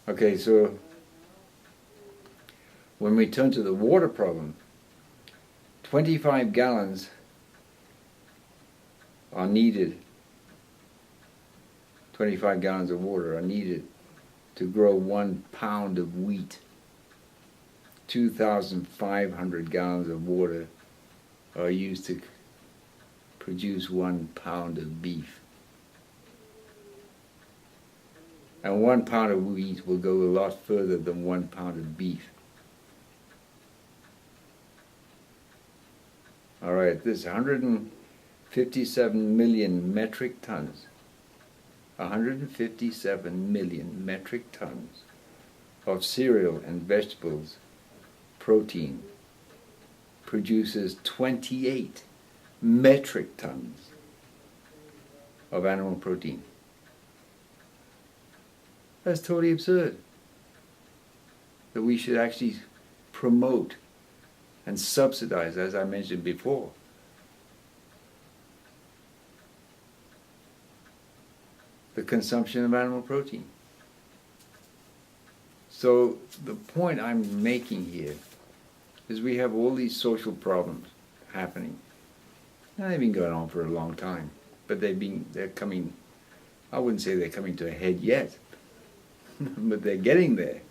Okay, so when we turn to the water problem, 25 gallons are needed. 25 gallons of water are needed to grow 1 pound of wheat. 2,500 gallons of water are used to produce 1 pound of beef. And 1 pound of wheat will go a lot further than 1 pound of beef. All right, this 157 million metric tons. 157 million metric tons of cereal and vegetables protein produces 28 metric tons of animal protein. That's totally absurd. That we should actually promote and subsidize, as I mentioned before, the consumption of animal protein. So the point I'm making here is we have all these social problems happening. And they've been going on for a long time, but they're coming, I wouldn't say they're coming to a head yet, but they're getting there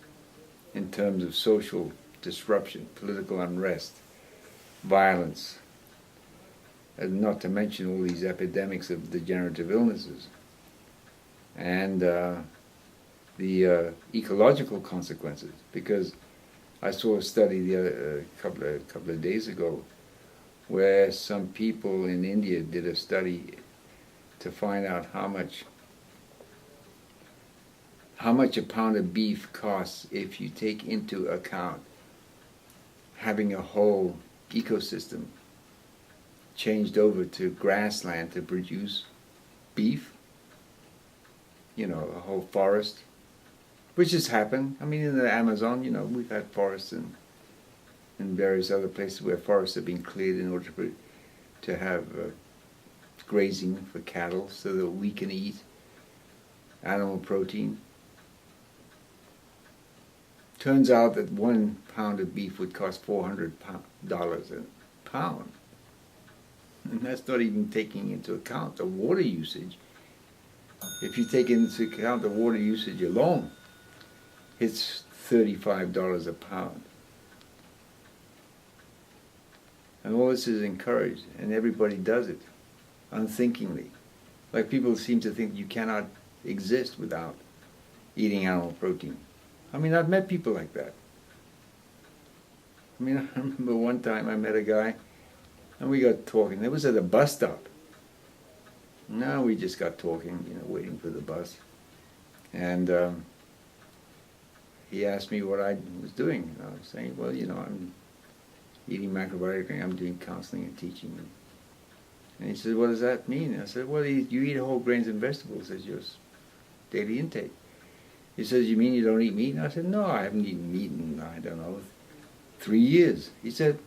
in terms of social disruption, political unrest, violence, and not to mention all these epidemics of degenerative illnesses, and the ecological consequences. Because I saw a study a couple of days ago where some people in India did a study to find out how much a pound of beef costs if you take into account having a whole ecosystem changed over to grassland to produce beef. You know, a whole forest, which has happened. I mean, in the Amazon, we've had forests in various other places where forests have been cleared in order to have grazing for cattle so that we can eat animal protein. Turns out that 1 pound of beef would cost $400 a pound. And that's not even taking into account the water usage. If you take into account the water usage alone, it's $35 a pound. And all this is encouraged, and everybody does it, unthinkingly. Like people seem to think you cannot exist without eating animal protein. I mean, I've met people like that. I mean, I remember one time I met a guy, and we got talking. It was at a bus stop. No, we just got talking, waiting for the bus. And he asked me what I was doing. And I was saying, well, I'm eating macrobiotic, I'm doing counseling and teaching. And he said, what does that mean? And I said, well, you eat whole grains and vegetables as your daily intake. He says, you mean you don't eat meat? And I said, no, I haven't eaten meat in, 3 years. He said,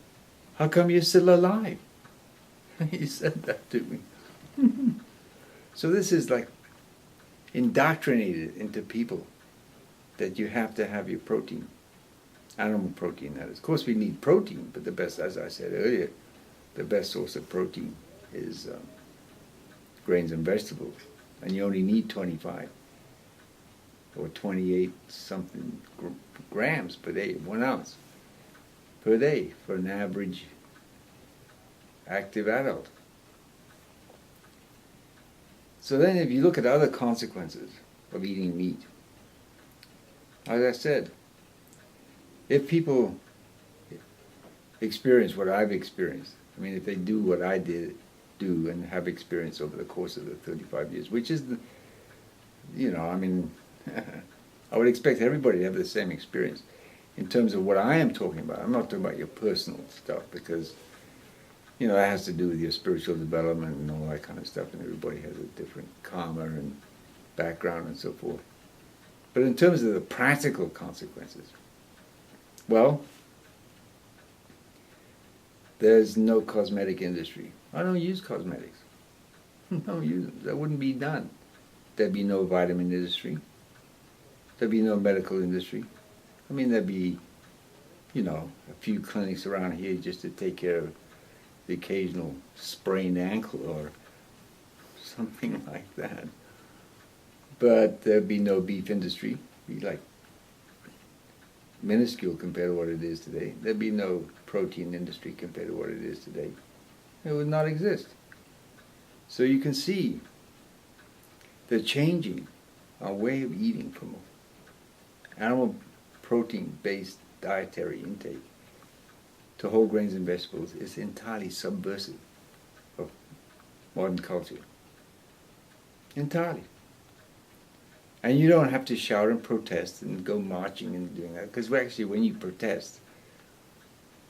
how come you're still alive? He said that to me. So this is like indoctrinated into people that you have to have your protein, animal protein, that is. Of course we need protein, but the best, as I said earlier, the best source of protein is grains and vegetables. And you only need 25 or 28 something grams per day, 1 ounce per day for an average active adult. So then if you look at other consequences of eating meat, as I said, if people experience what I've experienced, I mean, if they do what I do and have experienced over the course of the 35 years, which is, I would expect everybody to have the same experience in terms of what I am talking about. I'm not talking about your personal stuff because, that has to do with your spiritual development and all that kind of stuff, and everybody has a different karma and background and so forth. But in terms of the practical consequences, well, there's no cosmetic industry. I don't use cosmetics. I don't use them. That wouldn't be done. There'd be no vitamin industry. There'd be no medical industry. I mean, there'd be, a few clinics around here just to take care of the occasional sprained ankle or something like that. But there'd be no beef industry. It'd be like minuscule compared to what it is today. There'd be no protein industry compared to what it is today. It would not exist. So you can see the changing our way of eating from animal protein-based dietary intake to whole grains and vegetables is entirely subversive of modern culture. Entirely. And you don't have to shout and protest and go marching and doing that, because actually when you protest,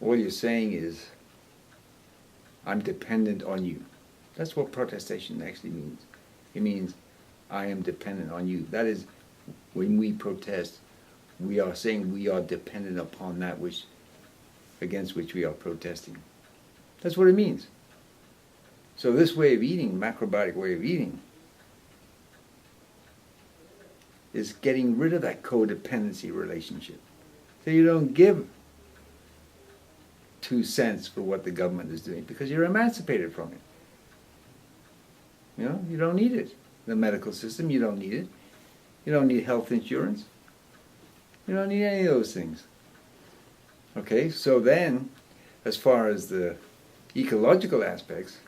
all you're saying is, I'm dependent on you. That's what protestation actually means. It means, I am dependent on you. That is, when we protest, we are saying we are dependent upon that against which we are protesting. That's what it means. So this way of eating, macrobiotic way of eating, is getting rid of that codependency relationship. So you don't give 2 cents for what the government is doing because you're emancipated from it. You don't need it. The medical system, you don't need it. You don't need health insurance. You don't need any of those things. Okay, so then, as far as the ecological aspects,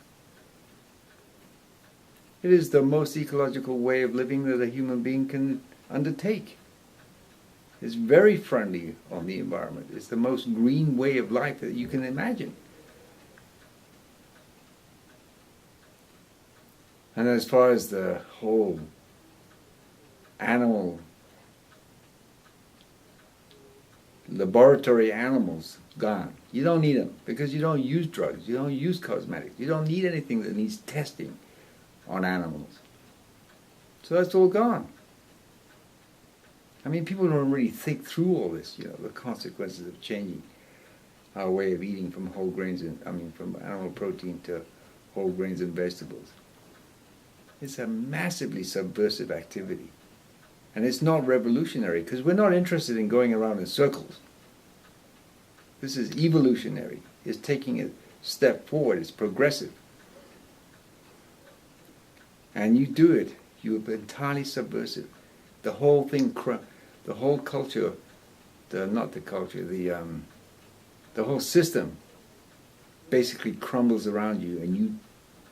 it is the most ecological way of living that a human being can undertake. It's very friendly on the environment. It's the most green way of life that you can imagine. And as far as the whole animal, laboratory animals, gone. You don't need them because you don't use drugs, you don't use cosmetics, you don't need anything that needs testing on animals. So that's all gone. I mean, people don't really think through all this, the consequences of changing our way of eating from whole grains from animal protein to whole grains and vegetables. It's a massively subversive activity. And it's not revolutionary because we're not interested in going around in circles. This is evolutionary. It's taking a step forward. It's progressive. And you do it, you're entirely subversive. The whole thing, the whole culture, the whole system basically crumbles around you and you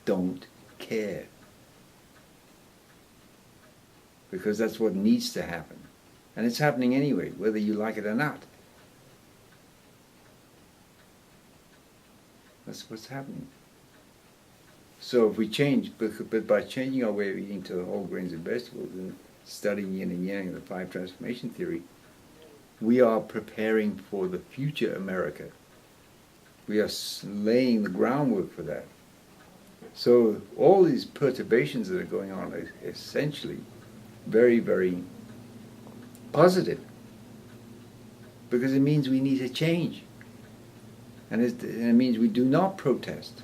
don't care. Because that's what needs to happen. And it's happening anyway, whether you like it or not. That's what's happening. So if we change, but by changing our way of eating to whole grains and vegetables and studying yin and yang and the 5 transformation theory, we are preparing for the future America. We are laying the groundwork for that. So all these perturbations that are going on are essentially very, very positive, because it means we need to change, and it means we do not protest.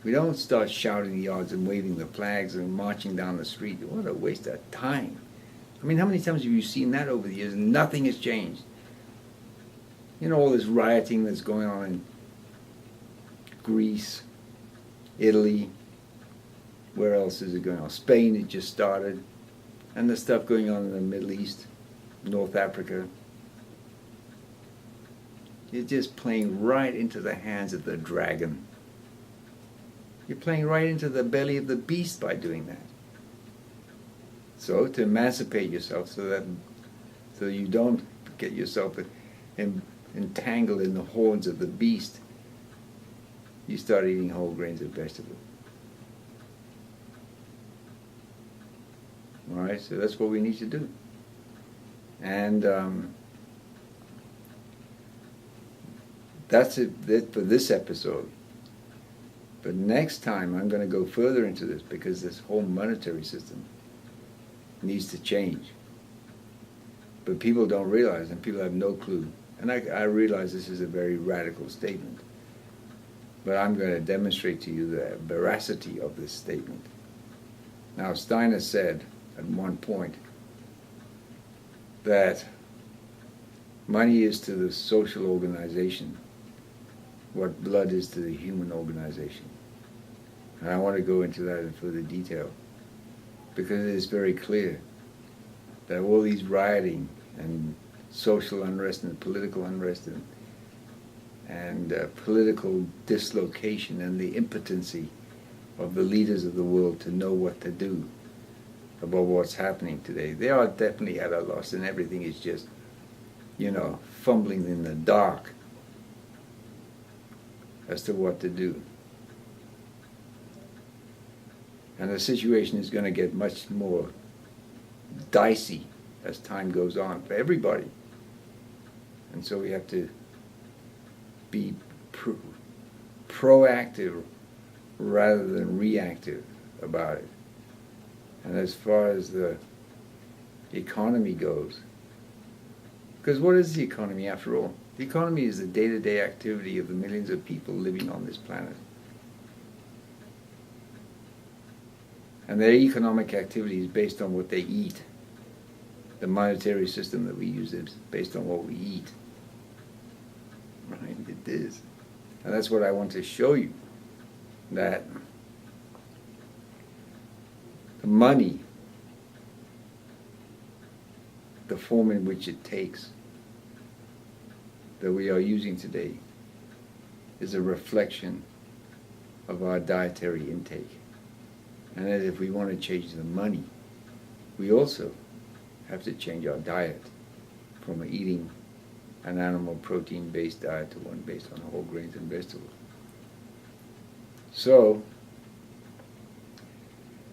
We don't start shouting the odds and waving the flags and marching down the street. What a waste of time. I mean, how many times have you seen that over the years and nothing has changed? All this rioting that's going on in Greece, Italy, where else is it going on? Spain, it just started. And the stuff going on in the Middle East, North Africa. You're just playing right into the hands of the dragon. You're playing right into the belly of the beast by doing that. So to emancipate yourself so you don't get yourself entangled in the horns of the beast, you start eating whole grains and vegetables. All right, so that's what we need to do. And that's it for this episode. But next time I'm going to go further into this because this whole monetary system needs to change. But people don't realize, and people have no clue. And I realize this is a very radical statement. But I'm going to demonstrate to you the veracity of this statement. Now, Steiner said, at one point, that money is to the social organization what blood is to the human organization. And I want to go into that in further detail, because it is very clear that all these rioting and social unrest and political unrest and political dislocation and the impotency of the leaders of the world to know what to do about what's happening today. They are definitely at a loss, and everything is just, fumbling in the dark as to what to do. And the situation is going to get much more dicey as time goes on for everybody. And so we have to be proactive rather than reactive about it. And as far as the economy goes, because what is the economy after all? The economy is the day-to-day activity of the millions of people living on this planet. And their economic activity is based on what they eat. The monetary system that we use is based on what we eat. Right? It is. And that's what I want to show you. That the money, the form in which it takes, that we are using today, is a reflection of our dietary intake. And that if we want to change the money, we also have to change our diet from eating an animal protein-based diet to one based on whole grains and vegetables. So,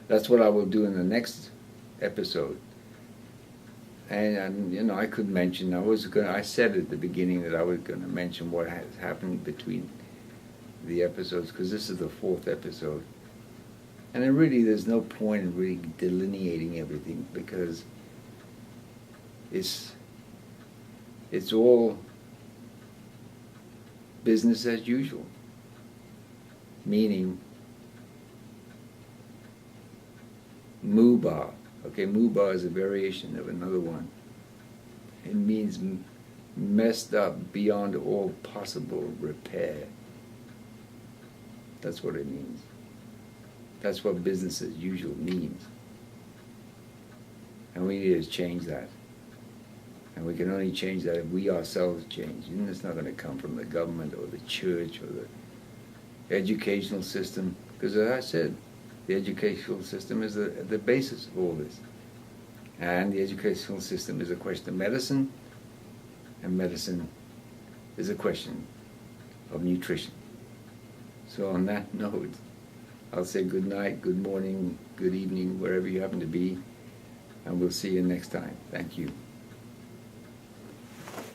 that's what I will do in the next episode. And I could mention, I said at the beginning that I was going to mention what has happened between the episodes, because this is the 4th episode. And then really there's no point in really delineating everything, because it's all business as usual. Meaning Muba. Okay, Muba is a variation of another one. It means messed up beyond all possible repair. That's what it means. That's what business as usual means. And we need to change that. And we can only change that if we ourselves change. And it's not going to come from the government or the church or the educational system. Because as I said, the educational system is the basis of all this. And the educational system is a question of medicine, and medicine is a question of nutrition. So on that note, I'll say good night, good morning, good evening, wherever you happen to be, and we'll see you next time. Thank you.